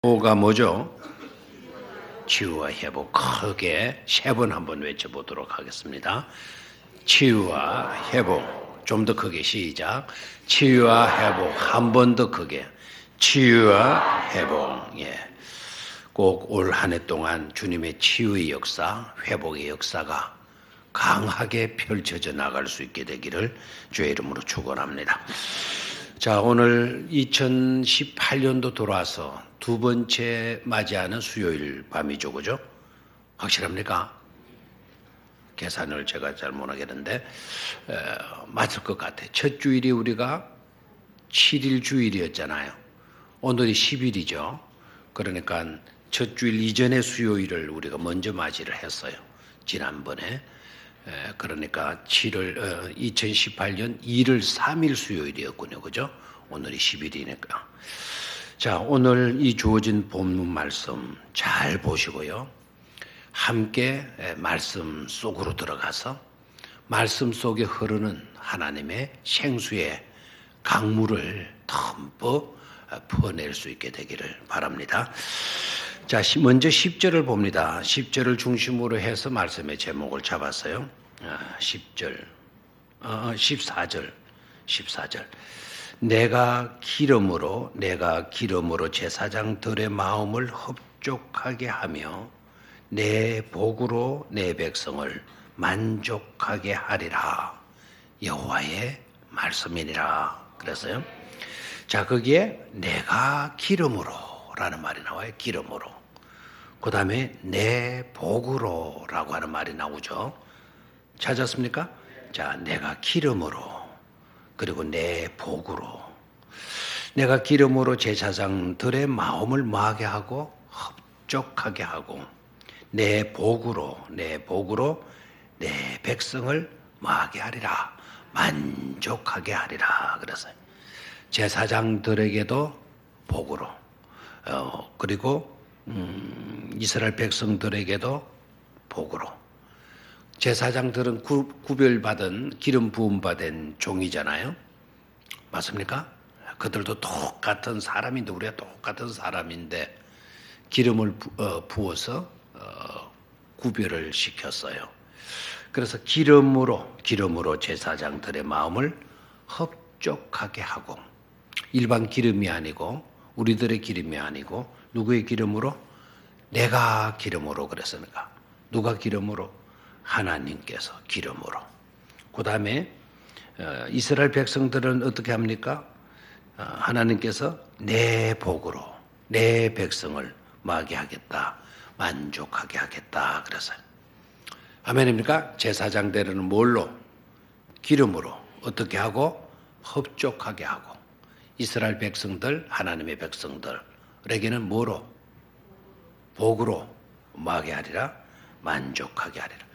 오가 뭐죠? 치유와 회복. 크게 3번 한번 외쳐보도록 하겠습니다. 치유와 회복. 좀 더 크게 시작. 치유와 회복. 한 번 더 크게. 치유와 회복. 꼭 올 한 해 동안 주님의 치유의 역사, 회복의 역사가 강하게 펼쳐져 나갈 수 있게 되기를 주의 이름으로 축원합니다. 자, 오늘 2018년도 돌아와서 두 번째 맞이하는 수요일 밤이죠, 그죠? 확실합니까? 계산을 제가 잘 못하겠는데 맞을 것 같아요. 첫 주일이 우리가 7일 주일이었잖아요. 오늘이 10일이죠. 그러니까 첫 주일 이전의 수요일을 우리가 먼저 맞이를 했어요. 지난번에. 그러니까 2018년 1월 3일 수요일이었군요. 그죠? 오늘이 10일이니까. 자, 오늘 이 주어진 본문 말씀 잘 보시고요. 함께 말씀 속으로 들어가서 말씀 속에 흐르는 하나님의 생수의 강물을 덤뿍 퍼낼 수 있게 되기를 바랍니다. 자, 먼저 10절을 봅니다. 10절을 중심으로 해서 말씀의 제목을 잡았어요. 14절. 내가 기름으로 제사장들의 마음을 흡족하게 하며 내 복으로 내 백성을 만족하게 하리라. 여호와의 말씀이니라. 그래서요. 자, 거기에 내가 기름으로라는 말이 나와요. 기름으로. 그 다음에 내 복으로 라고 하는 말이 나오죠. 찾았습니까? 자, 내가 기름으로, 그리고 내 복으로. 내가 기름으로 제사장들의 마음을 뭐하게 하고 흡족하게 하고, 내 복으로 내 백성을 뭐하게 하리라. 만족하게 하리라. 그래서 제사장들에게도 복으로, 그리고 이스라엘 백성들에게도 복으로. 제사장들은 구별받은 기름 부음받은 종이잖아요. 맞습니까? 그들도 똑같은 사람인데, 우리가 똑같은 사람인데 기름을 부어서 구별을 시켰어요. 그래서 기름으로 제사장들의 마음을 흡족하게 하고, 일반 기름이 아니고 우리들의 기름이 아니고 누구의 기름으로? 내가 기름으로. 그랬으니까 누가 기름으로? 하나님께서 기름으로. 그 다음에 이스라엘 백성들은 어떻게 합니까? 하나님께서 내 복으로 내 백성을 뭐하게 하겠다, 만족하게 하겠다. 그래서 아멘입니까? 제사장들은 뭘로? 기름으로. 어떻게 하고? 흡족하게 하고. 이스라엘 백성들, 하나님의 백성들에게는 뭐로? 복으로 뭐하게 하리라? 만족하게 하리라.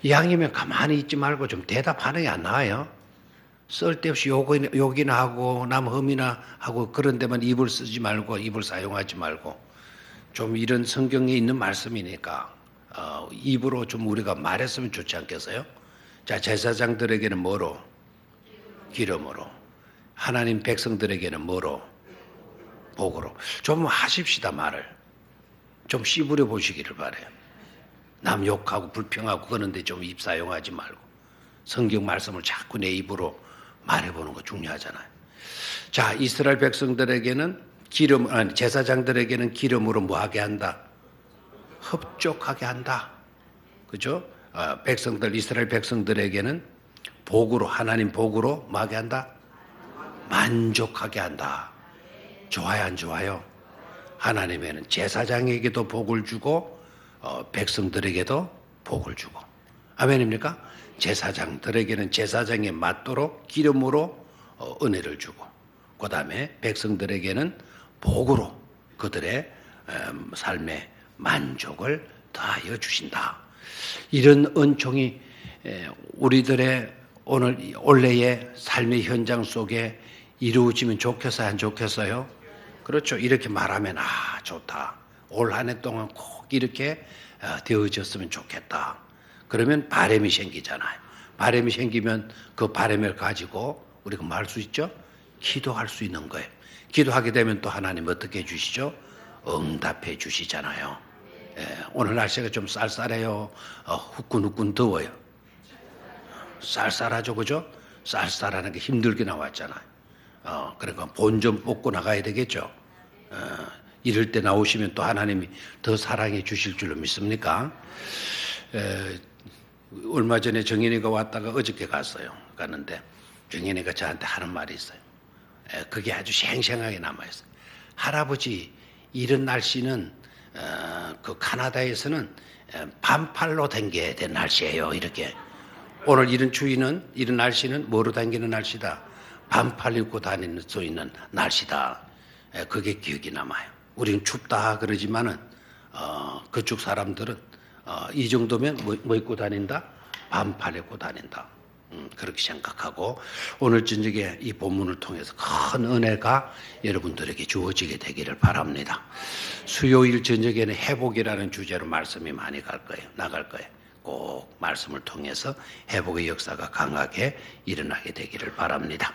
이왕이면 가만히 있지 말고 좀 대답하는 게 안 나와요. 쓸데없이 욕이나 하고 남 흠이나 하고 그런 데만 입을 쓰지 말고, 입을 사용하지 말고, 좀 이런 성경에 있는 말씀이니까 입으로 좀 우리가 말했으면 좋지 않겠어요? 자, 제사장들에게는 뭐로? 기름으로. 하나님 백성들에게는 뭐로? 복으로. 좀 하십시다. 말을 좀 씨부려 보시기를 바래요. 남 욕하고 불평하고 그러는데 좀 입 사용하지 말고 성경 말씀을 자꾸 내 입으로 말해보는 거 중요하잖아요. 자, 이스라엘 백성들에게는 제사장들에게는 기름으로 뭐하게 한다? 흡족하게 한다. 그죠? 이스라엘 백성들에게는 복으로, 하나님 복으로 뭐하게 한다? 만족하게 한다. 좋아요, 안 좋아요? 하나님에는 제사장에게도 복을 주고 백성들에게도 복을 주고. 아멘입니까? 제사장들에게는 제사장에 맞도록 기름으로 은혜를 주고, 그 다음에 백성들에게는 복으로 그들의 삶의 만족을 더하여 주신다. 이런 은총이 우리들의 오늘 올해의 삶의 현장 속에 이루어지면 좋겠어요, 안 좋겠어요? 그렇죠. 이렇게 말하면 좋다. 올 한 해 동안 꼭 이렇게 되어졌으면 좋겠다. 그러면 바람이 생기잖아요. 바람이 생기면 그 바람을 가지고 우리가 뭐 할 수 있죠? 기도할 수 있는 거예요. 기도하게 되면 또 하나님 어떻게 해주시죠? 응답해 주시잖아요. 오늘 날씨가 좀 쌀쌀해요. 후끈후끈 더워요. 쌀쌀하죠, 그죠? 쌀쌀하는 게 힘들게 나왔잖아요. 그러니까 본 좀 뽑고 나가야 되겠죠. 이럴 때 나오시면 또 하나님이 더 사랑해 주실 줄로 믿습니까? 얼마 전에 정인이가 왔다가 어저께 갔는데 정인이가 저한테 하는 말이 있어요. 그게 아주 생생하게 남아있어요. 할아버지, 이런 날씨는 그 카나다에서는 반팔로 다녀야 될 날씨예요. 이렇게. 오늘 이런 날씨는 뭐로 다니는 날씨다. 반팔 입고 다닐 수 있는 날씨다. 그게 기억이 남아요. 우리는 춥다 그러지만은 그쪽 사람들은 이 정도면 뭐 입고 다닌다? 반팔 입고 다닌다. 그렇게 생각하고 오늘 저녁에 이 본문을 통해서 큰 은혜가 여러분들에게 주어지게 되기를 바랍니다. 수요일 저녁에는 회복이라는 주제로 말씀이 많이 나갈 거예요. 꼭 말씀을 통해서 회복의 역사가 강하게 일어나게 되기를 바랍니다.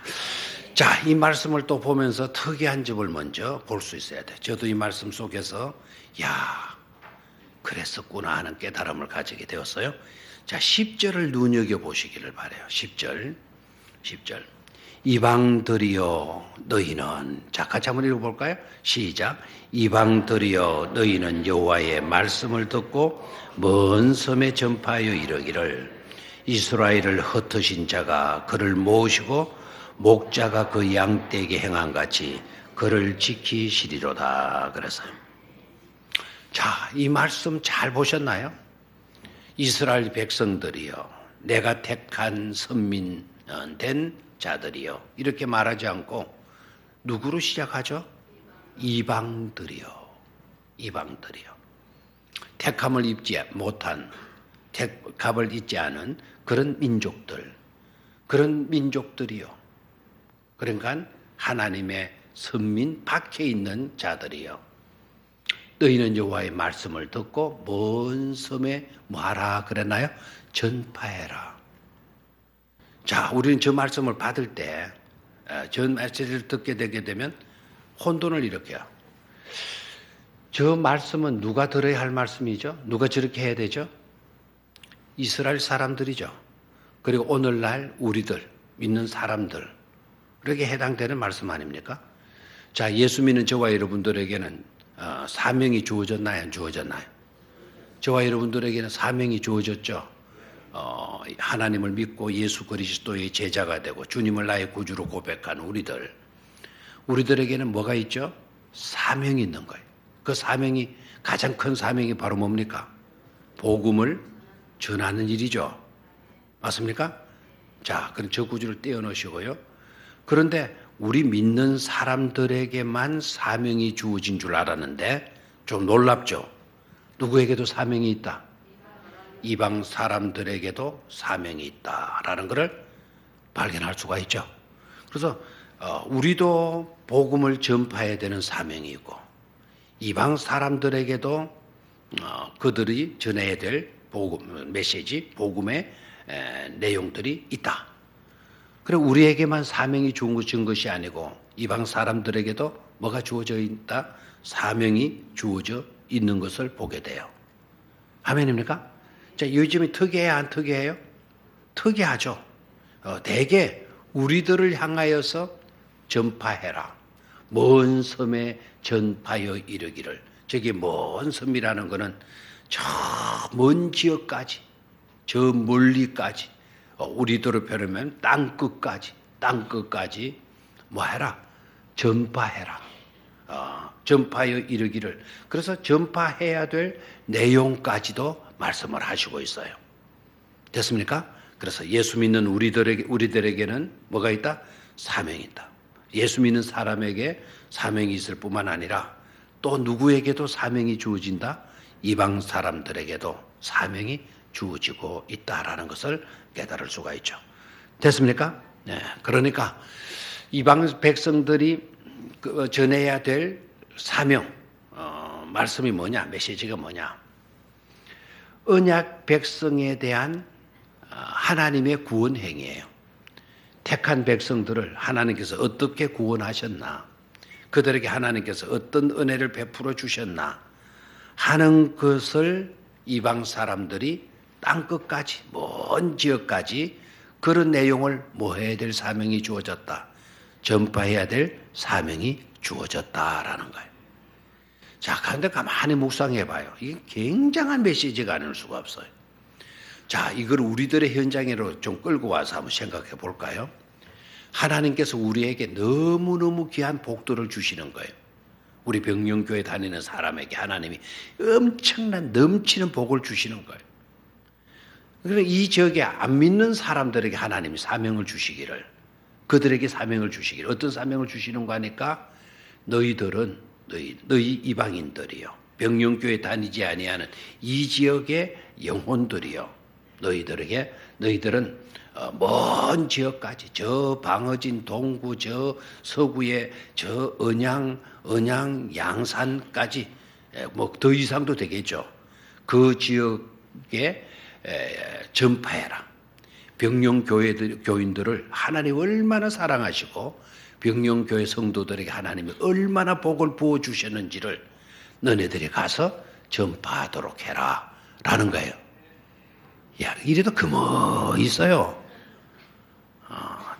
자, 이 말씀을 또 보면서 특이한 점을 먼저 볼 수 있어야 돼요. 저도 이 말씀 속에서 그랬었구나 하는 깨달음을 가지게 되었어요. 자, 10절을 눈여겨보시기를 바라요. 10절. 이방들이여 너희는, 자, 같이 한번 읽어볼까요? 시작. 이방들이여 너희는 여호와의 말씀을 듣고 먼 섬에 전파하여 이르기를 이스라엘을 흩으신 자가 그를 모으시고 목자가 그 양떼에게 행한 같이 그를 지키시리로다. 그래서요. 자, 이 말씀 잘 보셨나요? 이스라엘 백성들이여, 내가 택한 선민 된 자들이여, 이렇게 말하지 않고 누구로 시작하죠? 이방들이여. 택함을 입지 못한, 택함을 잊지 않은 그런 민족들이여. 그러니까 하나님의 선민 밖에 있는 자들이여. 너희는 여호와의 말씀을 듣고 먼 섬에 뭐하라 그랬나요? 전파해라. 자, 우리는 저 말씀을 받을 때, 저 메시지를 듣게 되게 되면 혼돈을 일으켜요. 저 말씀은 누가 들어야 할 말씀이죠? 누가 저렇게 해야 되죠? 이스라엘 사람들이죠. 그리고 오늘날 우리들, 믿는 사람들에게 해당되는 말씀 아닙니까? 자, 예수 믿는 저와 여러분들에게는 사명이 주어졌나요? 안 주어졌나요? 저와 여러분들에게는 사명이 주어졌죠. 하나님을 믿고 예수 그리스도의 제자가 되고 주님을 나의 구주로 고백한 우리들에게는 뭐가 있죠? 사명이 있는 거예요. 그 사명이, 가장 큰 사명이 바로 뭡니까? 복음을 전하는 일이죠. 맞습니까? 자, 그럼 저 구주를 떼어놓으시고요. 그런데 우리 믿는 사람들에게만 사명이 주어진 줄 알았는데 좀 놀랍죠? 누구에게도 사명이 있다. 이방 사람들에게도 사명이 있다라는 것을 발견할 수가 있죠. 그래서 우리도 복음을 전파해야 되는 사명이 있고 이방 사람들에게도 그들이 전해야 될 복음의 내용들이 있다. 그리고 우리에게만 사명이 주어진 것이 아니고 이방 사람들에게도 뭐가 주어져 있다? 사명이 주어져 있는 것을 보게 돼요. 아멘입니까? 자, 요즘이 특이해요, 안 특이해요? 특이하죠. 대개 우리들을 향하여서 전파해라. 먼 섬에 전파하여 이르기를. 저기 먼 섬이라는 것은 저 먼 지역까지, 저 멀리까지, 우리들을 표현하면 땅끝까지 뭐 해라? 전파해라. 전파하여 이르기를. 그래서 전파해야 될 내용까지도 말씀을 하시고 있어요. 됐습니까? 그래서 예수 믿는 우리들에게는 뭐가 있다? 사명이 있다. 예수 믿는 사람에게 사명이 있을 뿐만 아니라 또 누구에게도 사명이 주어진다? 이방 사람들에게도 사명이 주어지고 있다라는 것을 깨달을 수가 있죠. 됐습니까? 네. 그러니까 이방 백성들이 전해야 될 사명, 말씀이 뭐냐? 메시지가 뭐냐? 언약 백성에 대한 하나님의 구원 행위예요. 택한 백성들을 하나님께서 어떻게 구원하셨나? 그들에게 하나님께서 어떤 은혜를 베풀어 주셨나 하는 것을 이방 사람들이 땅끝까지 먼 지역까지 그런 내용을 뭐 해야 될 사명이 주어졌다. 전파해야 될 사명이 주어졌다라는 거예요. 자, 그런데 가만히 묵상해 봐요. 이게 굉장한 메시지가 아닐 수가 없어요. 자, 이걸 우리들의 현장으로 좀 끌고 와서 한번 생각해 볼까요? 하나님께서 우리에게 너무너무 귀한 복들을 주시는 거예요. 우리 병영교회 다니는 사람에게 하나님이 엄청난 넘치는 복을 주시는 거예요. 그러니까 이 지역에 안 믿는 사람들에게 하나님이 사명을 주시기를, 그들에게 사명을 주시기를, 어떤 사명을 주시는 거 하니까 너희들은 너희 이방인들이요, 병영교회 다니지 아니하는 이 지역의 영혼들이요, 너희들은 먼 지역까지 저 방어진 동구 저 서구의 저 언양 양산까지 뭐 더 이상도 되겠죠. 그 지역에 전파해라. 병영교인들을 하나님 얼마나 사랑하시고 병영교회 성도들에게 하나님이 얼마나 복을 부어주셨는지를 너네들이 가서 전파하도록 해라 라는 거예요. 야, 이래도 그뭐 있어요.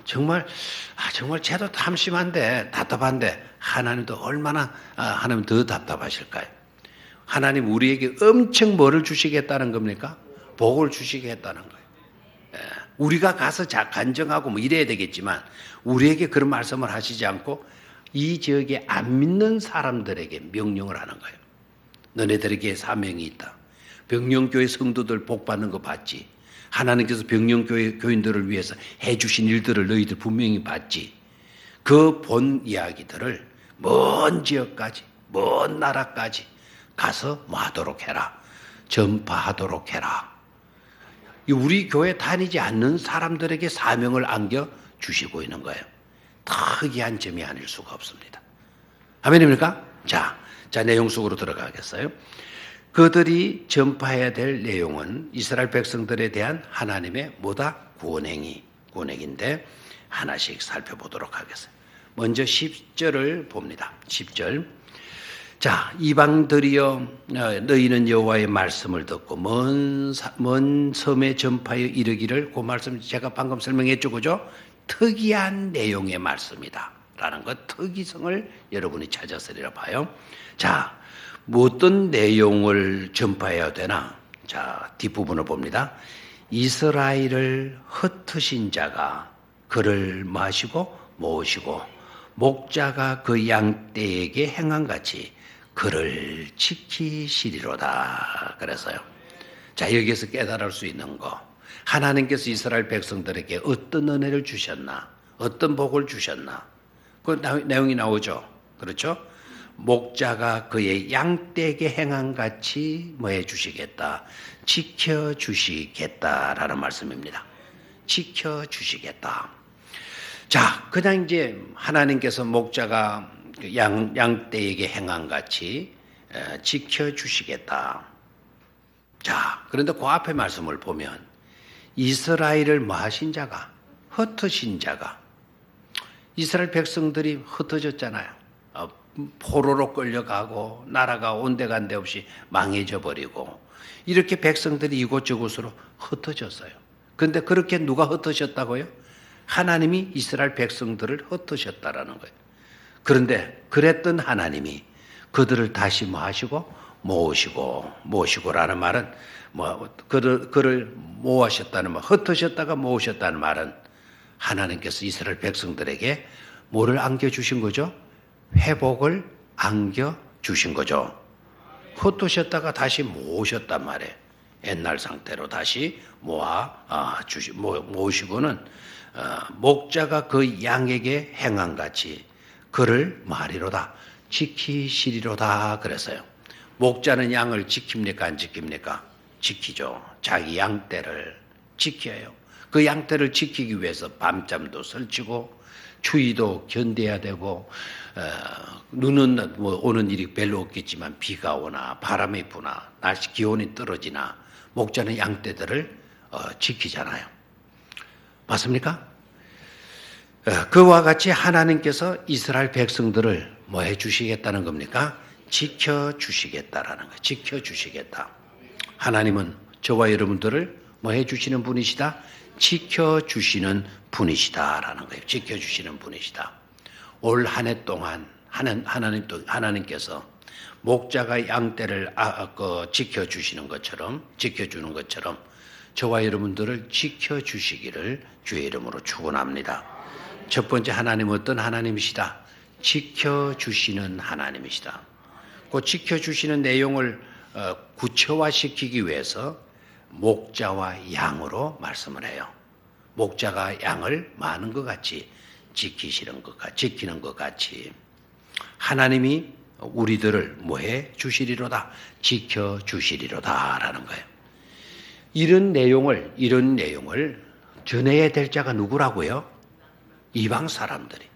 정말 쟤도 탐심한데 답답한데 하나님도 얼마나 하나님 더 답답하실까요? 하나님 우리에게 엄청 뭐를 주시겠다는 겁니까? 복을 주시겠다는 거예요. 우리가 가서 간증하고 뭐 이래야 되겠지만 우리에게 그런 말씀을 하시지 않고 이 지역에 안 믿는 사람들에게 명령을 하는 거예요. 너네들에게 사명이 있다. 병영교회 성도들 복 받는 거 봤지? 하나님께서 병영교회 교인들을 위해서 해주신 일들을 너희들 분명히 봤지? 그 본 이야기들을 먼 지역까지, 먼 나라까지 가서 뭐 하도록 해라. 전파하도록 해라. 우리 교회 다니지 않는 사람들에게 사명을 안겨주시고 있는 거예요. 특이한 점이 아닐 수가 없습니다. 아멘입니까? 자, 내용 속으로 들어가겠어요? 그들이 전파해야 될 내용은 이스라엘 백성들에 대한 하나님의 뭐다? 구원행인데 하나씩 살펴보도록 하겠어요. 먼저 10절을 봅니다. 10절. 자, 이방들이여 너희는 여호와의 말씀을 듣고 먼 섬에 전파하여 이르기를, 그 말씀 제가 방금 설명했죠, 그죠? 특이한 내용의 말씀이다 라는 것, 특이성을 여러분이 찾았으리라 봐요. 자, 어떤 내용을 전파해야 되나? 자, 뒷부분을 봅니다. 이스라엘을 흩으신 자가 그를 마시고 모으시고 목자가 그 양떼에게 행한 같이 그를 지키시리로다. 그래서요. 자, 여기에서 깨달을 수 있는 거. 하나님께서 이스라엘 백성들에게 어떤 은혜를 주셨나? 어떤 복을 주셨나? 그 내용이 나오죠. 그렇죠? 목자가 그의 양떼에게 행한 같이 뭐 해주시겠다? 지켜주시겠다라는 말씀입니다. 지켜주시겠다. 자, 그냥 이제 하나님께서 목자가 양떼에게 행한 같이 지켜주시겠다. 자, 그런데 그 앞에 말씀을 보면 이스라엘을 뭐 하신 자가? 흩으신 자가. 이스라엘 백성들이 흩어졌잖아요. 포로로 끌려가고 나라가 온데간데 없이 망해져 버리고 이렇게 백성들이 이곳저곳으로 흩어졌어요. 그런데 그렇게 누가 흩어졌다고요? 하나님이 이스라엘 백성들을 흩으셨다라는 거예요. 그런데 그랬던 하나님이 그들을 다시 뭐 하시고 모으시고라는 말은 그를 모으셨다는 말, 흩으셨다가 모으셨다는 말은 하나님께서 이스라엘 백성들에게 뭐를 안겨주신 거죠? 회복을 안겨주신 거죠. 흩으셨다가 다시 모으셨단 말이에요. 옛날 상태로 다시 모으시고는 목자가 그 양에게 행한 같이 그를 말이로다 지키시리로다 그랬어요. 목자는 양을 지킵니까 안 지킵니까? 지키죠. 자기 양떼를 지켜요. 그 양떼를 지키기 위해서 밤잠도 설치고 추위도 견뎌야 되고 눈은 뭐 오는 일이 별로 없겠지만 비가 오나 바람이 부나 날씨 기온이 떨어지나 목자는 양떼들을 지키잖아요. 맞습니까? 그와 같이 하나님께서 이스라엘 백성들을 뭐 해주시겠다는 겁니까? 지켜주시겠다라는 거예요. 지켜주시겠다. 하나님은 저와 여러분들을 뭐 해주시는 분이시다? 지켜주시는 분이시다라는 거예요. 지켜주시는 분이시다. 올 한 해 동안 하나님께서 목자가 양떼를 지켜주시는 것처럼, 지켜주는 것처럼 저와 여러분들을 지켜주시기를 주의 이름으로 축원합니다. 첫 번째, 하나님은 어떤 하나님이시다? 지켜주시는 하나님이시다. 그 지켜주시는 내용을 구체화시키기 위해서 목자와 양으로 말씀을 해요. 목자가 양을 많은 것 같이 지키는 것 같이 하나님이 우리들을 뭐해 주시리로다, 지켜주시리로다 라는 거예요. 이런 내용을 전해야 될 자가 누구라고요? 이방 사람들이.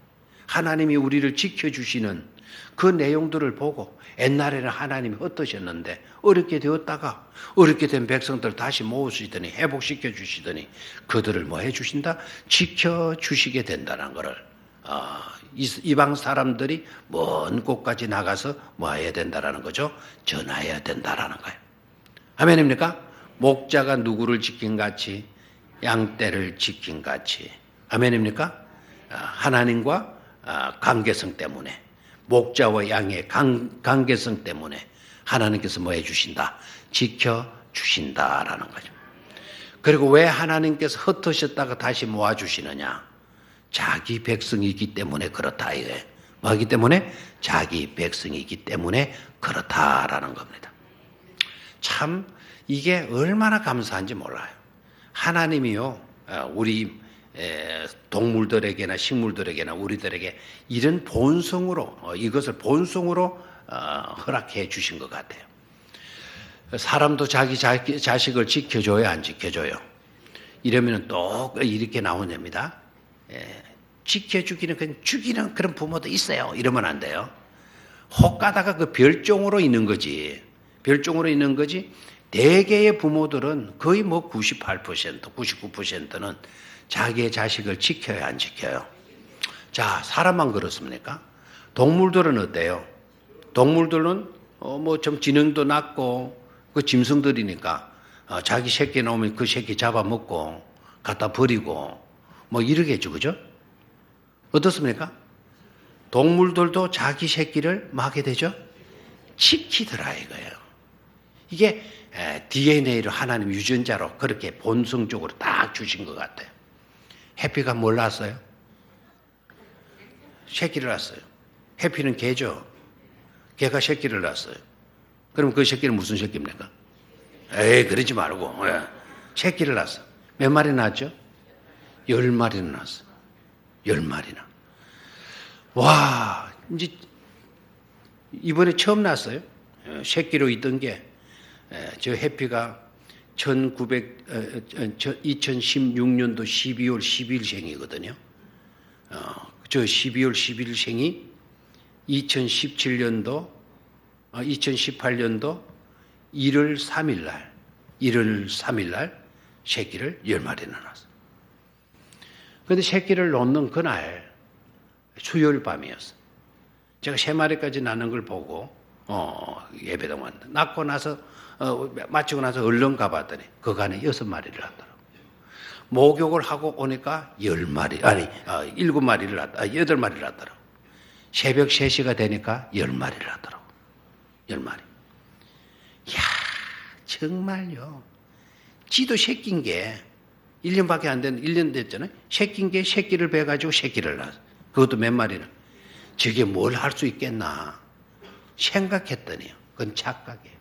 하나님이 우리를 지켜주시는 그 내용들을 보고 옛날에는 하나님이 어떠셨는데 어렵게 되었다가 어렵게 된 백성들 다시 모으시더니 회복시켜 주시더니 그들을 뭐 해주신다? 지켜주시게 된다는 것을 이방 사람들이 먼 곳까지 나가서 뭐 해야 된다라는 거죠? 전해야 된다라는 거예요. 아멘입니까? 목자가 누구를 지킨 같이 양떼를 지킨 같이. 아멘입니까? 하나님과 관계성 때문에 목자와 양의 관계성 때문에 하나님께서 뭐 해주신다? 지켜주신다라는 거죠. 그리고 왜 하나님께서 흩으셨다가 다시 모아주시느냐? 자기 백성이기 때문에 그렇다 이거예요. 뭐기 때문에? 자기 백성이기 때문에 그렇다라는 겁니다. 참 이게 얼마나 감사한지 몰라요. 하나님이요, 우리 동물들에게나 식물들에게나 우리들에게 이런 본성으로 이것을 본성으로 허락해 주신 것 같아요. 사람도 자기 자식을 지켜줘야 안 지켜줘요. 이러면 또 이렇게 나오렵니다. 지켜주기는 그냥 죽이는 그런 부모도 있어요. 이러면 안 돼요. 혹 가다가 그 별종으로 있는 거지. 별종으로 있는 거지. 대개의 부모들은 거의 뭐 98%, 99%는 자기의 자식을 지켜야 안 지켜요. 자, 사람만 그렇습니까? 동물들은 어때요? 동물들은 뭐 좀 지능도 낮고 그 짐승들이니까 자기 새끼 나오면 그 새끼 잡아먹고 갖다 버리고 뭐 이러겠죠, 그죠? 어떻습니까? 동물들도 자기 새끼를 뭐 하게 되죠? 지키더라 이거예요. 이게 DNA로 하나님 유전자로 그렇게 본성적으로 딱 주신 것 같아요. 해피가 뭘 낳았어요? 새끼를 낳았어요. 해피는 개죠. 개가 새끼를 낳았어요. 그럼 그 새끼는 무슨 새끼입니까? 에이, 그러지 말고. 새끼를 낳았어. 몇 마리 낳았죠? 10마리나 낳았어. 10마리나. 와, 이제 이번에 처음 낳았어요. 새끼로 있던 게 저 해피가 2016년도 12월 12일생이거든요. 저 12월 11일생이 2018년도 1월 3일 날 새끼를 10마리나 낳았어요. 그런데 새끼를 놓는 그날 수요일 밤이었어요. 제가 3마리까지 낳는 걸 보고 예배당 왔는데 낳고 나서 마치고 나서 얼른 가봤더니 그간에 6마리를 낳더라고요. 목욕을 하고 오니까 10마리, 7마리를 낳았다, 8마리를 낳더라고요. 새벽 3시가 되니까 10마리를 낳더라고요. 10마리. 이야, 정말요. 지도 새끼인 게 1년밖에 안 된, 1년 됐잖아요. 새끼인 게 새끼를 베가지고 새끼를 낳았어. 그것도 몇 마리는. 저게 뭘 할 수 있겠나 생각했더니요. 그건 착각이에요.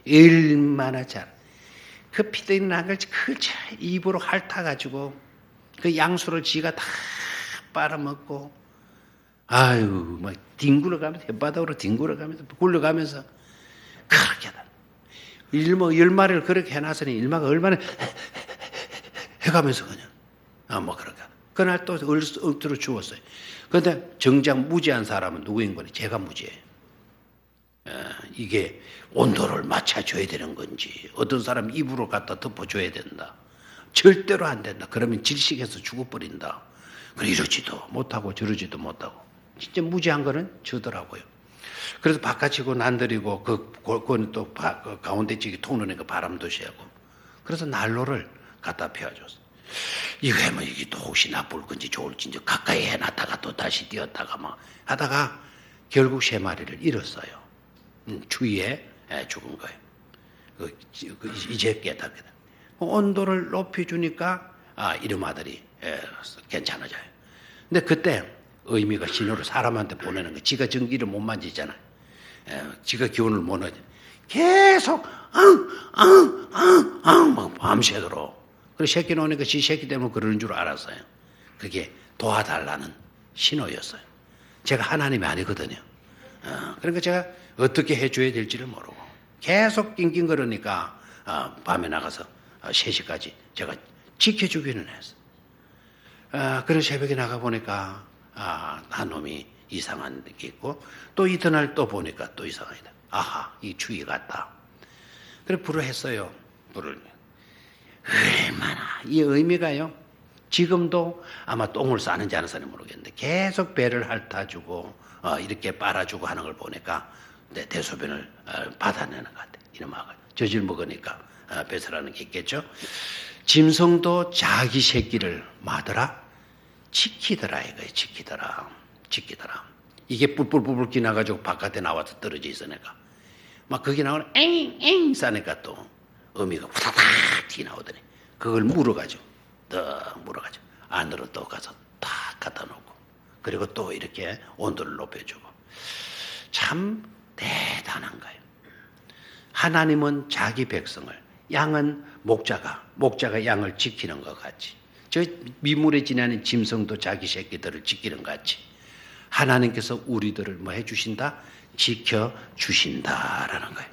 얼마나 그 피덩이 난 걸 그 입으로 핥아가지고 그 양수를 지가 다 빨아먹고 아유 막 뒹굴어가면서 혓바닥으로 뒹굴어가면서 굴러가면서 그렇게 다 10마리를 그렇게 해놨으니 일마가 얼마나 해가면서 그냥 뭐 그렇게 그날 또 억지로 죽었어요. 그런데 정작 무지한 사람은 누구인 거니? 제가 무지해요. 이게 온도를 맞춰줘야 되는 건지 어떤 사람 입으로 갖다 덮어줘야 된다. 절대로 안 된다. 그러면 질식해서 죽어버린다. 이러지도 못하고 저러지도 못하고 진짜 무지한 거는 저더라고요. 그래서 바깥이고 난들이고 그건 또 그 가운데 쪽이 통로니까 바람도 쐬고. 그래서 난로를 갖다 피워줬어. 이거 하면 이게 또 혹시 나쁠 건지 좋을지 이제 가까이 해놨다가 또 다시 띄었다가 막 하다가 결국 3마리를 잃었어요. 추위에 죽은 거예요. 이제 깨닫게 돼. 온도를 높여주니까 이름 아들이 괜찮아져요. 근데 그때 의미가 신호를 사람한테 보내는 거. 지가 전기를 못 만지잖아요. 지가 기운을 못 얻어. 계속 막 밤새도록. 그래서 새끼 나오니까 지 새끼 때문에 그러는 줄 알았어요. 그게 도와달라는 신호였어요. 제가 하나님이 아니거든요. 그러니까 제가 어떻게 해줘야 될지를 모르고 계속 낑낑거리니까 밤에 나가서 3시까지 제가 지켜주기는 했어요. 그런 새벽에 나가보니까 한 놈이 이상한 게 있고 또 이튿날 또 보니까 또 이상하다. 아하, 이 추위 같다. 그래 불을 했어요. 불을. 얼마나 이 의미가요. 지금도 아마 똥을 싸는지 안 싸는지 모르겠는데 계속 배를 핥아주고 이렇게 빨아주고 하는 걸 보니까 내 대소변을 받아내는 것 같아요. 이놈아가 젖을 먹으니까 배설하는 게 있겠죠. 짐승도 자기 새끼를 뭐하더라? 지키더라 이거예요. 지키더라. 이게 뿔뿔뿔 기나가지고 바깥에 나와서 떨어져 있으니까 막 거기 나오는 엥엥 싸니까 또 어미가 후다닥 튀나오더니 그걸 물어가지고 안으로 또 가서 탁 갖다 놓고 그리고 또 이렇게 온도를 높여주고 참 대단한 거예요. 하나님은 자기 백성을 양은 목자가 양을 지키는 것 같이 저 미물에 지나는 짐승도 자기 새끼들을 지키는 것 같이 하나님께서 우리들을 뭐 해주신다? 지켜주신다라는 거예요.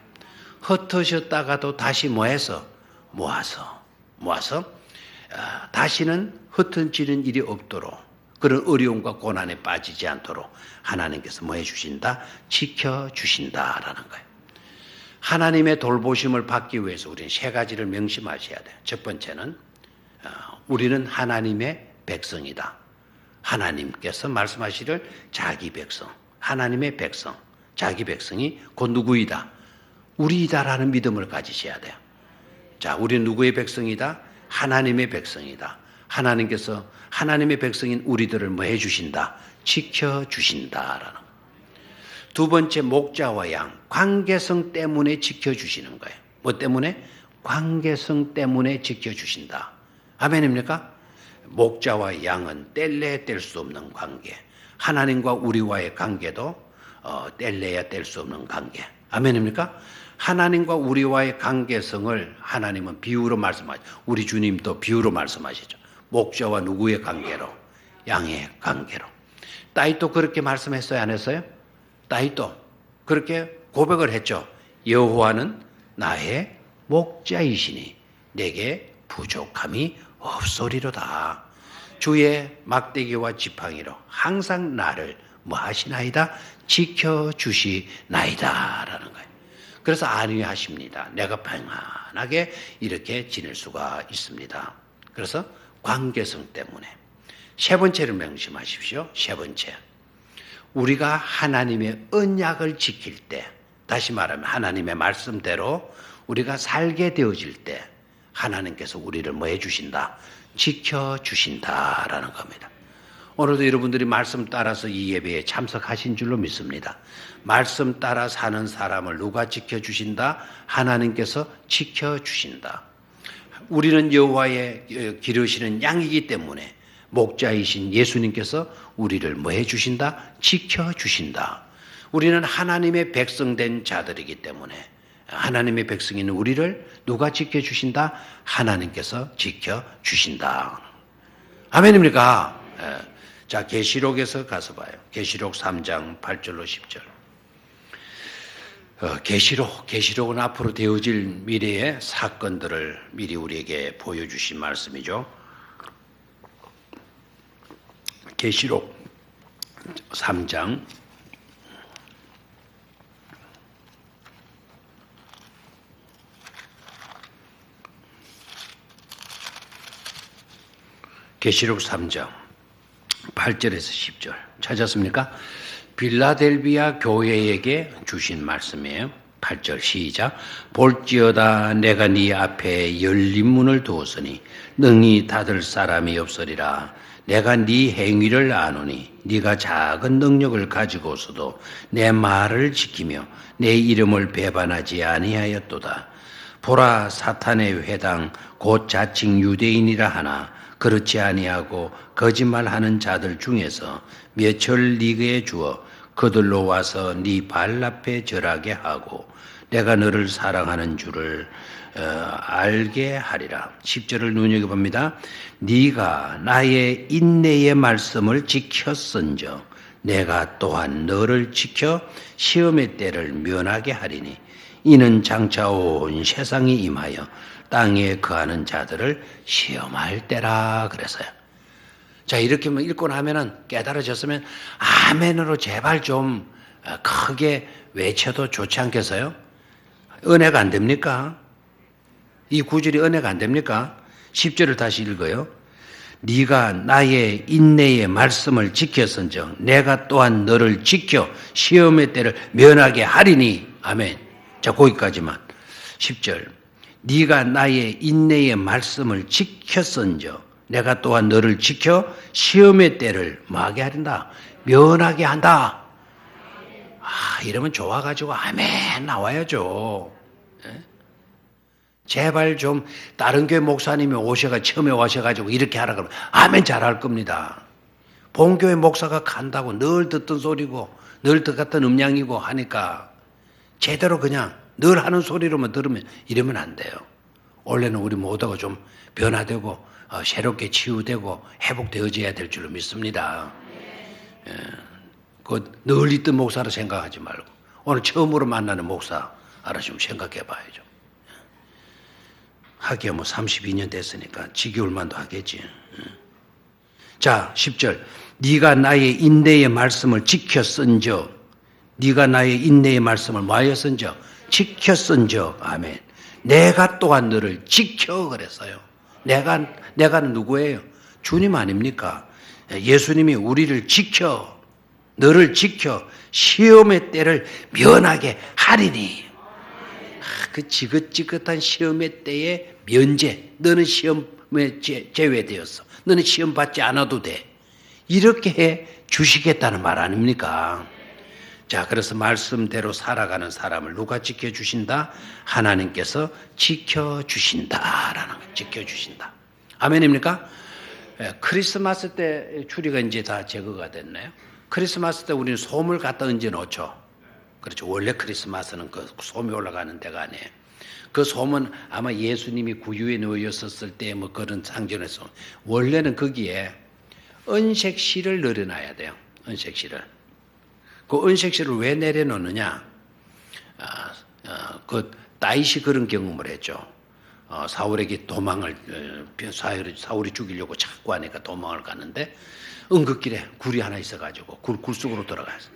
흩어졌다가도 다시 모아서 다시는 흩어지는 일이 없도록 그런 어려움과 고난에 빠지지 않도록 하나님께서 뭐 해주신다? 지켜주신다라는 거예요. 하나님의 돌보심을 받기 위해서 우리는 3가지를 명심하셔야 돼요. 첫 번째는 우리는 하나님의 백성이다. 하나님께서 말씀하시를 자기 백성, 하나님의 백성, 자기 백성이 곧 누구이다? 우리이다라는 믿음을 가지셔야 돼요. 자, 우리는 누구의 백성이다? 하나님의 백성이다. 하나님께서 하나님의 백성인 우리들을 뭐 해주신다? 지켜주신다라는 거예요. 두 번째 목자와 양, 관계성 때문에 지켜주시는 거예요. 뭐 때문에? 관계성 때문에 지켜주신다. 아멘입니까? 목자와 양은 뗄래야 뗄 수 없는 관계. 하나님과 우리와의 관계도 뗄래야 뗄 수 없는 관계. 아멘입니까? 하나님과 우리와의 관계성을 하나님은 비유로 말씀하시죠. 우리 주님도 비유로 말씀하시죠. 목자와 누구의 관계로? 양의 관계로. 다윗도 그렇게 말씀했어요? 안 했어요? 다윗도 그렇게 고백을 했죠. 여호와는 나의 목자이시니 내게 부족함이 없소리로다. 주의 막대기와 지팡이로 항상 나를 뭐 하시나이다? 지켜주시나이다 라는 거예요. 그래서 안위하십니다. 내가 평안하게 이렇게 지낼 수가 있습니다. 그래서 관계성 때문에. 3번째를 명심하십시오. 3번째. 우리가 하나님의 언약을 지킬 때, 다시 말하면 하나님의 말씀대로 우리가 살게 되어질 때 하나님께서 우리를 뭐 해주신다? 지켜주신다라는 겁니다. 오늘도 여러분들이 말씀 따라서 이 예배에 참석하신 줄로 믿습니다. 말씀 따라 사는 사람을 누가 지켜주신다? 하나님께서 지켜주신다. 우리는 여호와의 기르시는 양이기 때문에 목자이신 예수님께서 우리를 뭐 해주신다? 지켜주신다. 우리는 하나님의 백성된 자들이기 때문에 하나님의 백성인 우리를 누가 지켜주신다? 하나님께서 지켜주신다. 아멘입니까? 자, 계시록에서 가서 봐요. 계시록 3장 8절로 10절. 계시록은 앞으로 되어질 미래의 사건들을 미리 우리에게 보여주신 말씀이죠. 계시록 3장 8절에서 10절. 찾았습니까? 빌라델비아 교회에게 주신 말씀이에요. 8절 시작. 볼지어다 내가 네 앞에 열린 문을 두었으니 능히 닫을 사람이 없으리라. 내가 네 행위를 아노니 네가 작은 능력을 가지고서도 내 말을 지키며 내 이름을 배반하지 아니하였도다. 보라 사탄의 회당 곧 자칭 유대인이라 하나 그렇지 아니하고 거짓말하는 자들 중에서 몇철 네게 주어 그들로 와서 네 발 앞에 절하게 하고 내가 너를 사랑하는 줄을 알게 하리라. 10절을 눈여겨봅니다. 네가 나의 인내의 말씀을 지켰은즉 내가 또한 너를 지켜 시험의 때를 면하게 하리니 이는 장차 온 세상이 임하여 땅에 거하는 자들을 시험할 때라 그랬어요. 자, 이렇게 읽고 나면은 깨달아졌으면 아멘으로 제발 좀 크게 외쳐도 좋지 않겠어요? 은혜가 안 됩니까? 이 구절이 은혜가 안 됩니까? 10절을 다시 읽어요. 네가 나의 인내의 말씀을 지켰은즉 내가 또한 너를 지켜 시험의 때를 면하게 하리니. 아멘. 자, 거기까지만. 10절. 네가 나의 인내의 말씀을 지켰은즉 내가 또한 너를 지켜 시험의 때를 뭐하게 하린다? 면하게 한다. 이러면 좋아가지고 아멘 나와야죠. 예? 제발 좀 다른 교회 목사님이 처음에 오셔가지고 이렇게 하라 그러면 아멘 잘할 겁니다. 본교회 목사가 간다고 늘 듣던 소리고 늘 같은 음량이고 하니까 제대로 그냥 늘 하는 소리로만 들으면 이러면 안 돼요. 원래는 우리 모두가 좀 변화되고 새롭게 치유되고 회복되어져야 될 줄로 믿습니다. 늘 있던 목사로 생각하지 말고 오늘 처음으로 만나는 목사라 좀 생각해 봐야죠. 하기야 뭐 32년 됐으니까 지겨울만도 하겠지. 자, 10절. 네가 나의 인내의 말씀을 지켰은즉 네가 나의 인내의 말씀을 뭐하였은즉 지켰은즉 아멘. 내가 또한 너를 지켜 그랬어요. 내가는 누구예요? 주님 아닙니까? 예수님이 우리를 지켜 너를 지켜 시험의 때를 면하게 하리니. 그 지긋지긋한 시험의 때에 면제. 너는 시험에 제외되었어. 너는 시험 받지 않아도 돼. 이렇게 해 주시겠다는 말 아닙니까? 자, 그래서 말씀대로 살아가는 사람을 누가 지켜주신다? 하나님께서 지켜주신다라는 거예요. 지켜주신다. 아멘입니까? 크리스마스 때 추리가 이제 다 제거가 됐나요? 크리스마스 때 우리는 솜을 갖다 얹어 놓죠. 그렇죠. 원래 크리스마스는 그 솜이 올라가는 데가 아니에요. 그 솜은 아마 예수님이 구유에 놓였었을 때 뭐 그런 상징에서 원래는 거기에 은색실을 내려놔야 돼요. 은색실을. 그 은색실을 왜 내려놓느냐? 그 다윗이 그런 경험을 했죠. 사울에게 도망을 사울이 죽이려고 자꾸 하니까 도망을 가는데 은극길에 굴이 하나 있어가지고 굴 속으로 들어갔어요.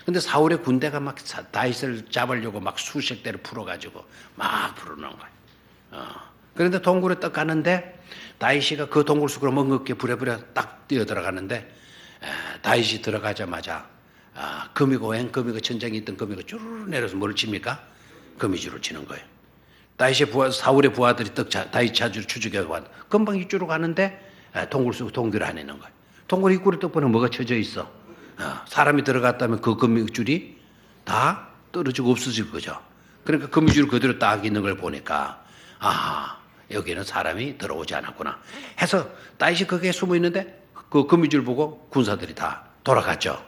근데 사울의 군대가 막 다윗을 잡으려고 막 수십 대를 풀어가지고 막 풀어놓은 거예요. 그런데 동굴에 딱 가는데 다윗이가 그 동굴 속으로 멍겁게 부랴부랴 딱 뛰어 들어가는데 다윗이 들어가자마자 거미고 앵거미고 천장에 있던 거미가 쭈르르 내려서 뭘 칩니까? 거미줄을 치는 거예요. 사울의 부하들이 떡 다윗 자주를 추적해서 왔. 금방 이쪽으로 가는데 동굴 속 동굴 안에 있는 거예요. 동굴 입구를 떡 보면 뭐가 쳐져 있어? 사람이 들어갔다면 그 거미줄이 다 떨어지고 없어질 거죠. 그러니까 거미줄 그대로 딱 있는 걸 보니까 여기는 사람이 들어오지 않았구나 해서 다윗이 거기에 숨어 있는데 그 거미줄 보고 군사들이 다 돌아갔죠.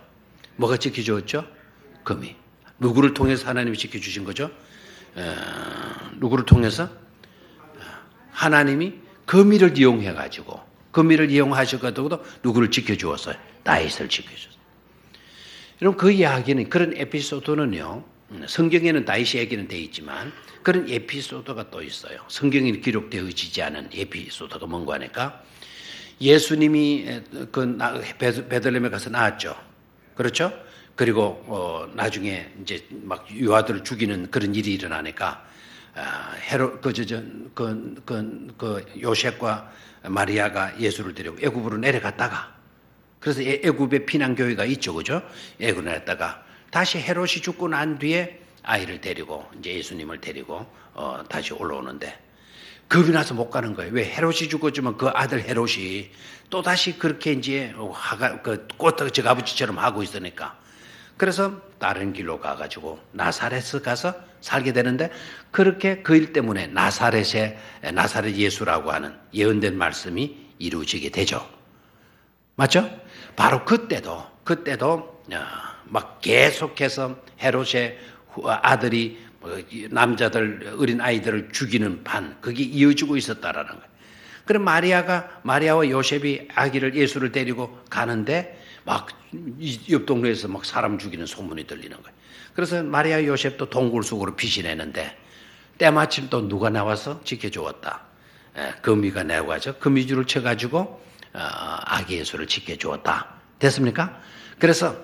뭐가 지켜줬죠? 거미. 누구를 통해서 하나님이 지켜주신 거죠? 누구를 통해서? 하나님이 거미를 이용해가지고 거미를 이용하셔가지고도 누구를 지켜주었어요? 다윗을 지켜줬어요. 여러분 그 이야기는 그런 에피소드는요. 성경에는 다윗의 얘기는 되어 있지만 그런 에피소드가 또 있어요. 성경에 기록되어지지 않은 에피소드가 뭔가 하니까 예수님이 베들레헴에 가서 낳았죠. 그렇죠? 그리고 나중에 이제 막 유아들을 죽이는 그런 일이 일어나니까 요셉과 마리아가 예수를 데리고 애굽으로 내려갔다가 그래서 애굽에 피난교회가 있죠, 그죠? 애굽에 갔다가 다시 헤롯이 죽고 난 뒤에 아이를 데리고 이제 예수님을 데리고 다시 올라오는데 겁이 나서 못 가는 거예요. 왜? 헤롯이 죽었지만 그 아들 헤롯이 또 다시 그렇게 이제 꽃저 아버지처럼 하고 있으니까. 그래서 다른 길로 가가지고 나사렛에 가서 살게 되는데 그렇게 그 일 때문에 나사렛 예수라고 하는 예언된 말씀이 이루어지게 되죠. 맞죠? 바로 그때도 막 계속해서 헤롯의 아들이 남자들 어린 아이들을 죽이는 반 그게 이어지고 있었다라는 거예요. 그럼 마리아와 요셉이 아기를 예수를 데리고 가는데 막 옆 동네에서 막 사람 죽이는 소문이 들리는 거예요. 그래서 마리아 요셉도 동굴 속으로 피신했는데 때마침 또 누가 나와서 지켜주었다. 거미가 나와서 거미줄을 쳐가지고 아기 예수를 지켜주었다. 됐습니까? 그래서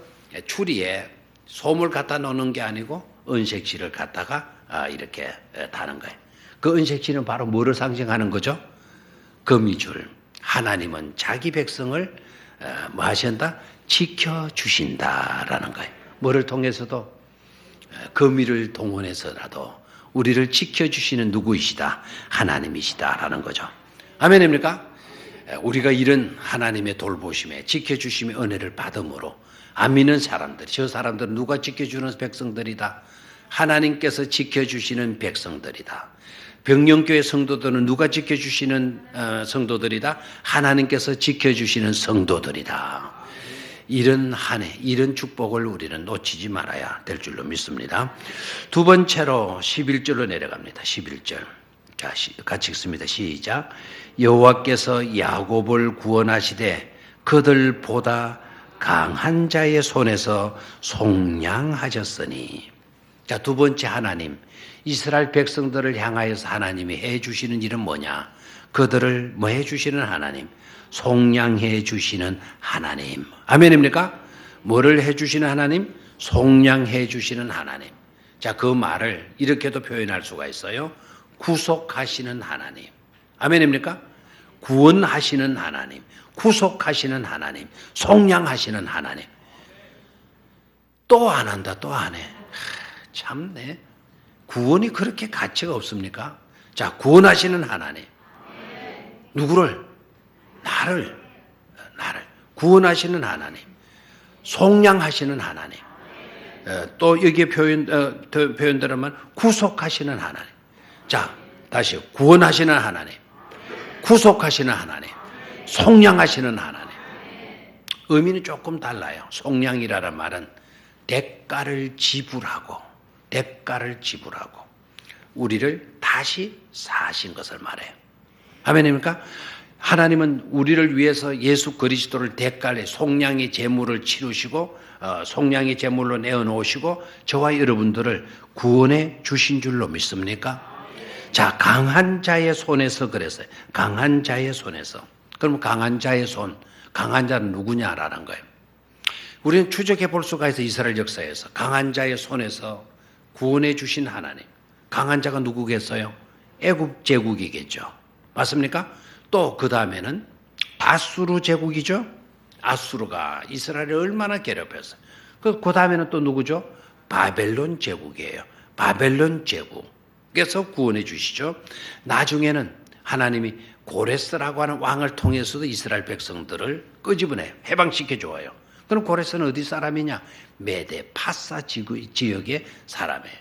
추리에 솜을 갖다 놓는 게 아니고 은색실을 갖다가 이렇게 다는 거예요. 그 은색실은 바로 뭐를 상징하는 거죠? 거미줄. 하나님은 자기 백성을 뭐 하신다? 지켜주신다라는 거예요. 뭐를 통해서도 거미를 동원해서라도 우리를 지켜주시는 누구이시다? 하나님이시다라는 거죠. 아멘입니까? 우리가 이런 하나님의 돌보심에 지켜주심의 은혜를 받음으로 안 믿는 사람들, 저 사람들은 누가 지켜주는 백성들이다? 하나님께서 지켜주시는 백성들이다. 병영교회 성도들은 누가 지켜주시는 성도들이다? 하나님께서 지켜주시는 성도들이다. 이런 한 해, 이런 축복을 우리는 놓치지 말아야 될 줄로 믿습니다. 두 번째로 11절로 내려갑니다. 11절. 자, 같이 읽습니다. 시작. 여호와께서 야곱을 구원하시되 그들보다 강한 자의 손에서 속량하셨으니. 자, 두 번째 하나님, 이스라엘 백성들을 향하여서 하나님이 해주시는 일은 뭐냐? 그들을 뭐 해주시는 하나님? 속량해 주시는 하나님. 아멘입니까? 뭐를 해주시는 하나님? 속량해 주시는 하나님. 자, 그 말을 이렇게도 표현할 수가 있어요. 구속하시는 하나님. 아멘입니까? 구원하시는 하나님, 구속하시는 하나님, 속량하시는 하나님. 또 안 한다, 또 안 해. 참네. 구원이 그렇게 가치가 없습니까? 자, 구원하시는 하나님. 누구를? 나를 구원하시는 하나님, 속량하시는 하나님. 또 여기에 표현되면 구속하시는 하나님. 자, 다시 구원하시는 하나님, 구속하시는 하나님, 속량하시는 하나님. 의미는 조금 달라요. 속량이라는 말은 대가를 지불하고 우리를 다시 사신 것을 말해요. 아멘입니까? 하나님은 우리를 위해서 예수 그리스도를 대가로 속량의 제물을 치르시고 속량의 제물로 내어놓으시고 저와 여러분들을 구원해 주신 줄로 믿습니까? 자, 강한 자의 손에서 그랬어요. 강한 자의 손에서. 그럼 강한 자의 손, 강한 자는 누구냐라는 거예요. 우리는 추적해 볼 수가 있어. 이스라엘 역사에서 강한 자의 손에서 구원해 주신 하나님. 강한 자가 누구겠어요? 애굽 제국이겠죠. 맞습니까? 또 그 다음에는 아수르 제국이죠. 아수르가 이스라엘을 얼마나 괴롭혔어요. 그 다음에는 또 누구죠? 바벨론 제국이에요. 바벨론 제국에서 구원해 주시죠. 나중에는 하나님이 고레스라고 하는 왕을 통해서도 이스라엘 백성들을 끄집어내요. 해방시켜 줘요. 그럼 고레스는 어디 사람이냐? 메데파사 지역의 사람이에요.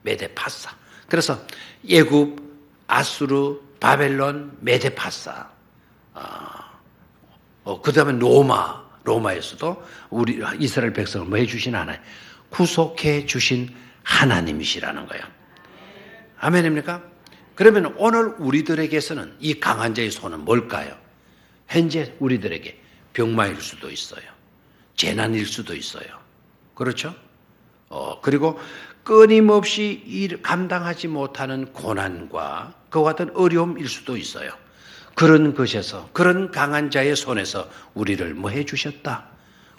메데파사. 그래서 애굽, 아수르, 바벨론, 메데파사. 그 다음에 로마에서도 우리 이스라엘 백성을 뭐 해주신 하나님? 구속해 주신 하나님이시라는 거예요. 아멘입니까? 그러면 오늘 우리들에게서는 이 강한 자의 손은 뭘까요? 현재 우리들에게 병마일 수도 있어요. 재난일 수도 있어요. 그렇죠? 그리고 끊임없이 감당하지 못하는 고난과 그와 같은 어려움일 수도 있어요. 그런 것에서, 그런 강한 자의 손에서 우리를 뭐 해주셨다?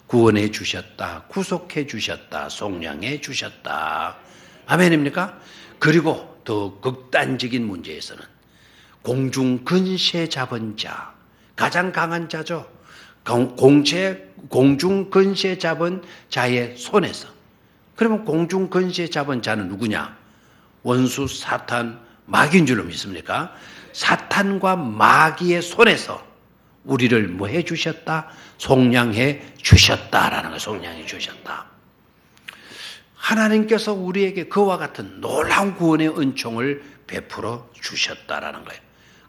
구원해 주셨다. 구속해 주셨다. 속량해 주셨다. 아멘입니까? 그리고 더 극단적인 문제에서는 공중 근세 잡은 자, 가장 강한 자죠. 공중 근세 잡은 자의 손에서. 그러면 공중 근세 잡은 자는 누구냐? 원수 사탄 마귀인 줄로 믿습니까? 사탄과 마귀의 손에서 우리를 뭐 해 주셨다? 속량해 주셨다라는 거예요. 속량해 주셨다. 하나님께서 우리에게 그와 같은 놀라운 구원의 은총을 베풀어 주셨다라는 거예요.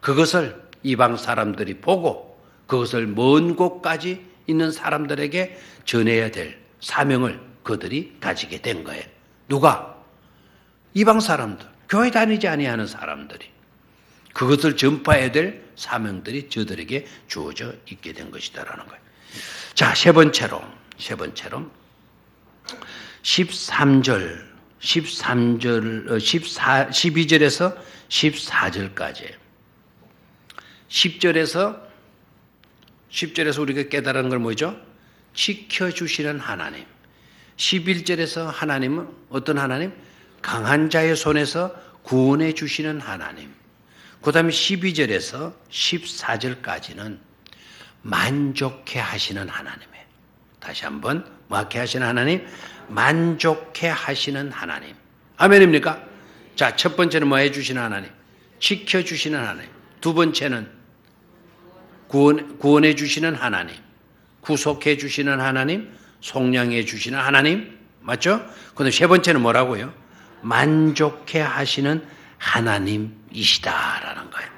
그것을 이방 사람들이 보고 그것을 먼 곳까지 있는 사람들에게 전해야 될 사명을 그들이 가지게 된 거예요. 누가? 이방 사람들, 교회 다니지 아니하는 사람들이 그것을 전파해야 될 사명들이 저들에게 주어져 있게 된 것이다라는 거예요. 자, 세 번째로 12절에서 14절까지 10절에서 우리가 깨달은 걸 뭐죠? 지켜주시는 하나님. 11절에서 하나님은 어떤 하나님? 강한 자의 손에서 구원해 주시는 하나님. 그 다음에 12절에서 14절까지는 만족해 하시는 하나님이에요. 다시 한번 뭐하게 하시는 하나님? 만족해 하시는 하나님. 아멘입니까? 자, 첫 번째는 뭐 해주시는 하나님? 지켜주시는 하나님. 두 번째는 구원해 주시는 하나님. 구속해 주시는 하나님. 속량해 주시는 하나님. 맞죠? 그런데 세 번째는 뭐라고요? 만족해 하시는 하나님이시다라는 거예요.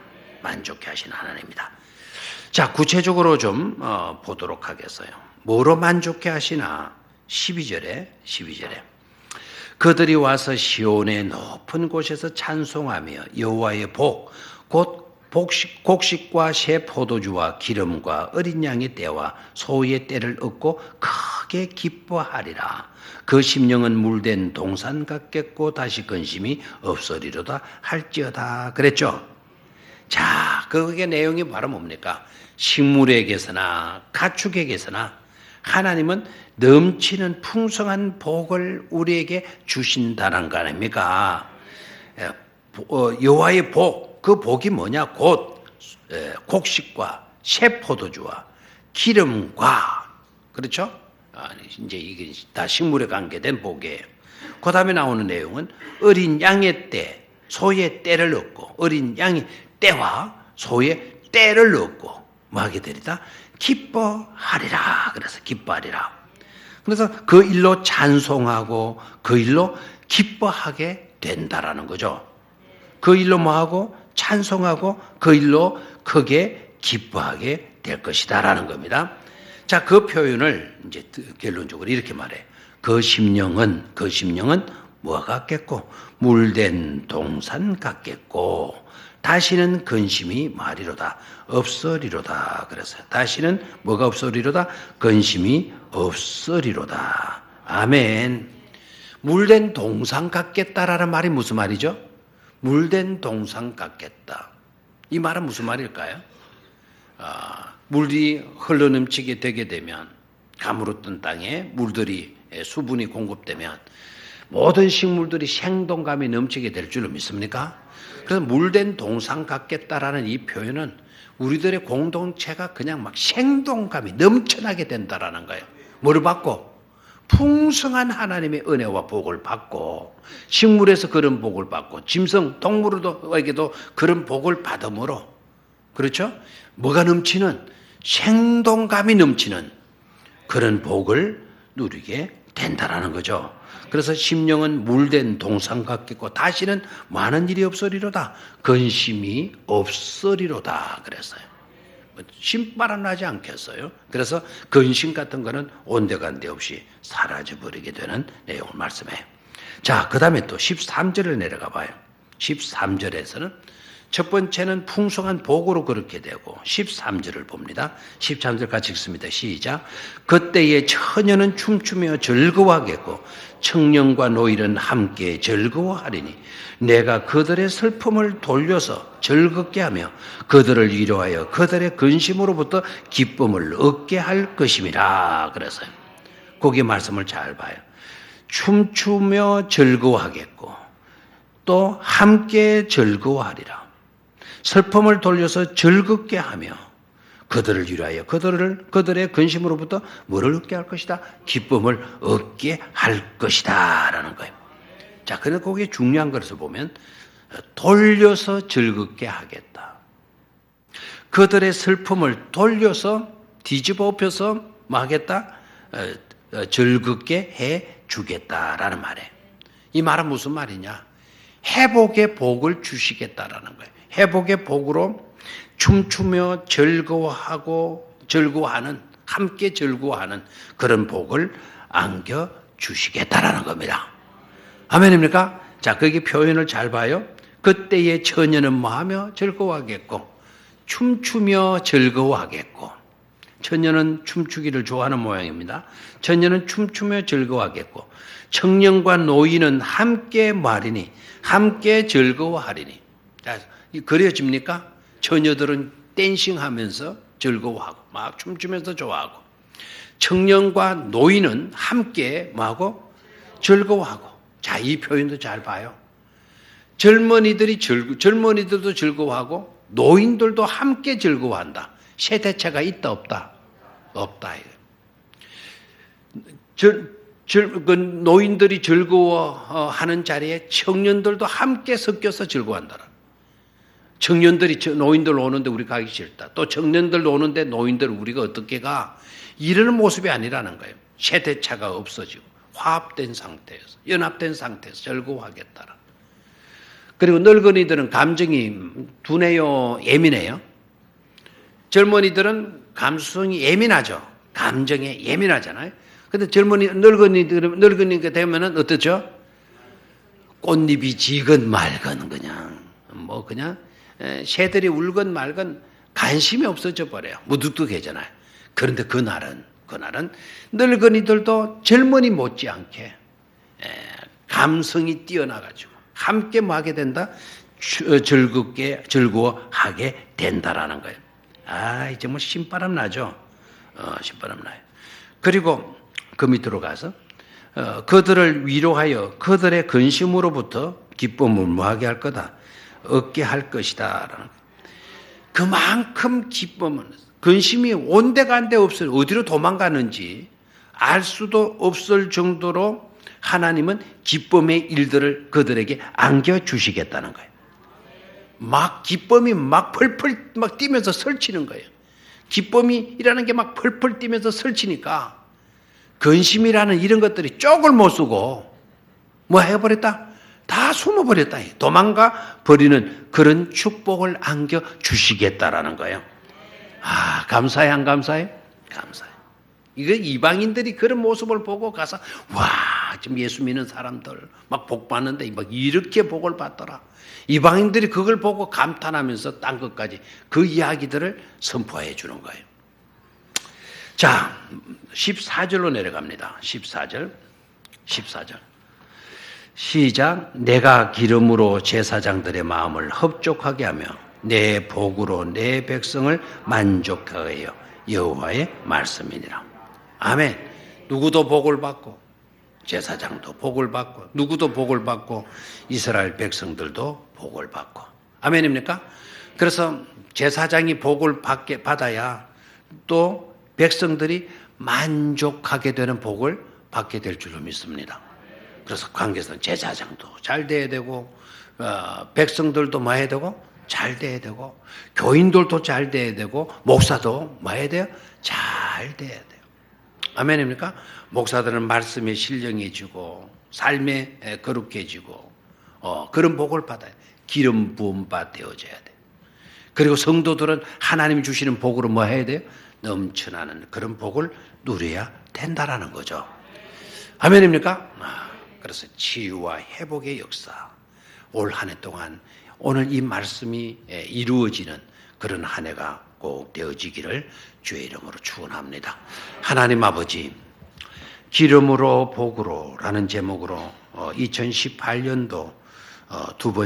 만족해 하시는 하나님이다. 자, 구체적으로 좀 보도록 하겠어요. 뭐로 만족해 하시나? 12절에 그들이 와서 시온의 높은 곳에서 찬송하며 여호와의 복, 곧 곡식과 새 포도주와 기름과 어린 양의 떼와 소의 떼를 얻고 크게 기뻐하리라. 그 심령은 물된 동산 같겠고 다시 근심이 없으리로다 할지어다. 그랬죠? 자, 그게 내용이 바로 뭡니까? 식물에게서나 가축에게서나 하나님은 넘치는 풍성한 복을 우리에게 주신다는 거 아닙니까? 여호와의 복, 그 복이 뭐냐? 곧 곡식과 새 포도주와 기름과, 그렇죠? 이제 이게 다 식물에 관계된 복이에요. 그 다음에 나오는 내용은 어린 양의 떼, 소의 떼를 얻고, 어린 양의 떼와 소의 떼를 얻고 뭐 하게 되리다? 기뻐하리라. 그래서 기뻐하리라. 그래서 그 일로 찬송하고 그 일로 기뻐하게 된다라는 거죠. 그 일로 뭐하고? 찬송하고 그 일로 크게 기뻐하게 될 것이다라는 겁니다. 자, 그 표현을 이제 결론적으로 이렇게 말해. 그 심령은 뭐가 같겠고 물된 동산 같겠고 다시는 근심이 말이로다 없으리로다. 그래서 다시는 뭐가 없으리로다? 근심이 없으리로다. 아멘. 물된 동산 같겠다라는 말이 무슨 말이죠? 물된 동산 같겠다. 이 말은 무슨 말일까요? 물이 흘러넘치게 되게 되면 가물었던 땅에 물들이 수분이 공급되면 모든 식물들이 생동감이 넘치게 될 줄로 믿습니까? 그래서 물된 동산 같겠다라는 이 표현은 우리들의 공동체가 그냥 막 생동감이 넘쳐나게 된다라는 거예요. 뭐를 받고? 풍성한 하나님의 은혜와 복을 받고 식물에서 그런 복을 받고 짐승, 동물에게도 그런 복을 받음으로, 그렇죠? 뭐가 넘치는? 생동감이 넘치는 그런 복을 누리게 된다라는 거죠. 그래서 심령은 물된 동산 같겠고 다시는 많은 일이 없으리로다. 근심이 없으리로다. 그랬어요. 신바람 나지 않겠어요? 그래서 근심 같은 거는 온데간데 없이 사라져버리게 되는 내용을 말씀해요. 자, 그 다음에 또 13절을 내려가 봐요. 13절에서는 첫 번째는 풍성한 복으로 그렇게 되고 13절을 봅니다. 13절 같이 읽습니다. 시작. 그때의 처녀는 춤추며 즐거워하겠고 청년과 노인은 함께 즐거워하리니 내가 그들의 슬픔을 돌려서 즐겁게 하며 그들을 위로하여 그들의 근심으로부터 기쁨을 얻게 할 것임이라. 그래서요. 거기 말씀을 잘 봐요. 춤추며 즐거워하겠고 또 함께 즐거워하리라. 슬픔을 돌려서 즐겁게 하며 그들을 위하여 그들의 근심으로부터 뭐를 얻게 할 것이다? 기쁨을 얻게 할 것이다 라는 거예요. 자, 그런데 거기에 중요한 것을 보면 돌려서 즐겁게 하겠다. 그들의 슬픔을 돌려서 뒤집어 엎혀서 뭐 하겠다? 즐겁게 해 주겠다라는 말이에요. 이 말은 무슨 말이냐? 회복의 복을 주시겠다라는 거예요. 회복의 복으로 춤추며 즐거워하는 함께 즐거워하는 그런 복을 안겨 주시겠다라는 겁니다. 아멘입니까? 자, 거기 표현을 잘 봐요. 그때의 처녀는 뭐하며 즐거워하겠고 춤추며 즐거워하겠고, 처녀는 춤추기를 좋아하는 모양입니다. 처녀는 춤추며 즐거워하겠고 청년과 노인은 함께 말이니 함께 즐거워하리니. 자, 그려집니까? 처녀들은 댄싱하면서 즐거워하고 막 춤추면서 좋아하고, 청년과 노인은 함께 뭐하고 즐거워하고. 자, 이 표현도 잘 봐요. 젊은이들도 즐거워하고 노인들도 함께 즐거워한다. 세대차가 있다 없다? 없다. 노인들이 즐거워하는 자리에 청년들도 함께 섞여서 즐거워한다. 청년들이 노인들 오는데 우리 가기 싫다. 또 청년들 오는데 노인들 우리가 어떻게 가? 이러는 모습이 아니라는 거예요. 세대차가 없어지고 화합된 상태에서, 연합된 상태에서 즐거워하겠다. 그리고 늙은이들은 감정이 둔해요, 예민해요? 젊은이들은 감수성이 예민하죠. 감정에 예민하잖아요. 근데 늙은이가 되면은 어떻죠? 꽃잎이 지건 말건 그냥 새들이 울건 말건 관심이 없어져 버려요. 무뚝뚝해잖아요. 그런데 그날은 늙은이들도 젊은이 못지않게 감성이 뛰어나가지고 함께 뭐 하게 된다? 즐거워하게 된다라는 거예요. 이제 뭐 신바람 나죠? 신바람 나요. 그리고 그 밑으로 가서 그들을 위로하여 그들의 근심으로부터 기쁨을 뭐하게 할 거다? 얻게 할 것이다 라는 거예요. 그만큼 기쁨은, 근심이 온데간데 없어요. 어디로 도망가는지 알 수도 없을 정도로 하나님은 기쁨의 일들을 그들에게 안겨주시겠다는 거예요. 기쁨이 펄펄 뛰면서 설치는 거예요. 기쁨이라는 게 펄펄 뛰면서 설치니까 근심이라는 이런 것들이 쪽을 못 쓰고 뭐 해버렸다? 다 숨어버렸다. 도망가 버리는 그런 축복을 안겨주시겠다라는 거예요. 감사해, 안 감사해? 감사해. 이거 이방인들이 그런 모습을 보고 가서 지금 예수 믿는 사람들 복 받는데 이렇게 복을 받더라. 이방인들이 그걸 보고 감탄하면서 딴 것까지 그 이야기들을 선포해 주는 거예요. 자, 14절로 내려갑니다. 14절. 시작. 내가 기름으로 제사장들의 마음을 흡족하게 하며 내 복으로 내 백성을 만족하게 하여 여호와의 말씀이니라. 아멘. 누구도 복을 받고 제사장도 복을 받고 누구도 복을 받고 이스라엘 백성들도 복을 받고. 아멘입니까? 그래서 제사장이 복을 받아야 또 백성들이 만족하게 되는 복을 받게 될 줄로 믿습니다. 그래서 관계에서는 제사장도 잘 돼야 되고 백성들도 뭐 해야 되고 잘 돼야 되고 교인들도 잘 돼야 되고 목사도 뭐 해야 돼요? 잘 돼야 돼요. 아멘입니까? 목사들은 말씀에 신령해지고 삶에 거룩해지고 그런 복을 받아야 돼. 기름 부음 바 되어져야 돼. 그리고 성도들은 하나님 주시는 복으로 뭐 해야 돼요? 넘쳐나는 그런 복을 누려야 된다라는 거죠. 아멘입니까? 그래서 치유와 회복의 역사, 올 한 해 동안 오늘 이 말씀이 이루어지는 그런 한 해가 꼭 되어지기를 주의 이름으로 축원합니다. 하나님 아버지, 기름으로 복으로 라는 제목으로 2018년도 두 번